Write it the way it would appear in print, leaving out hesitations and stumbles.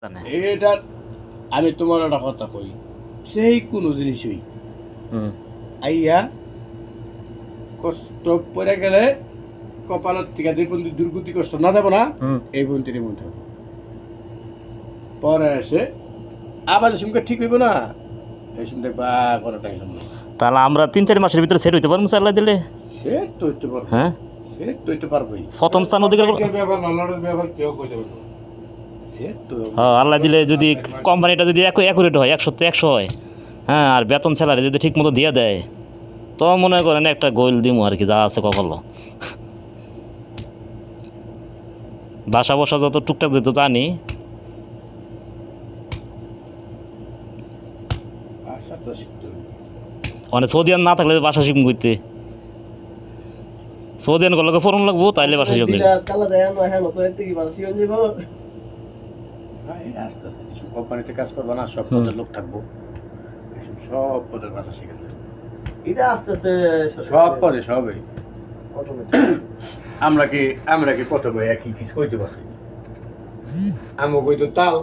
এটা আমি তোমার একটা কথা কই, সেই কোনো জিনিসই আইয়া কষ্ট পড়ে গেলে কপালের থেকে যে পর্যন্ত দুর্গতি কষ্ট না যাব না এই পর্যন্ত মধ্যে পরে এসে আবার যে সঙ্গে ঠিক হইব না এই সঙ্গে বা কোনো টেনশন নেই। তাহলে আমরা 3-4 মাসের ভিতরে সেট হইতে পারবো আল্লাহ দিলে। সেট তো হইতে পারবো, হ্যাঁ সেট তো হইতে পারবোই। প্রথম স্থান অধিকার সেট তো হ্যাঁ আল্লাহ দিলে যদি কোম্পানিটা যদি অ্যাকুরেট হয় 100-100 হয়, হ্যাঁ আর বেতন স্যালারি যদি ঠিক মতো দিয়ে দেয় তো মনে করেন একটা গোল দিমু আর কি, যা আছে কপালো। বাসা বসা যত টুকটাক দিত জানি, আশা তো শিখতে হবে। মানে সৌদিয়ান না থাকলে বাসা শিখম করতে, সৌদিয়ান করলে ফোরন লাগবো তাইলে বাসা শিখতে। হ্যাঁ, এই আস্তে আস্তে যেসব কোম্পানিতে কাজ করবো না সব পদের লোক থাকবো, এসব সব পদের ভাষা শিখে যাবে। এটা আস্তে আস্তে সব পদে সবই। আমরা কি প্রথমে একই কিছু কইতে পারছি? আমি কইতো তাল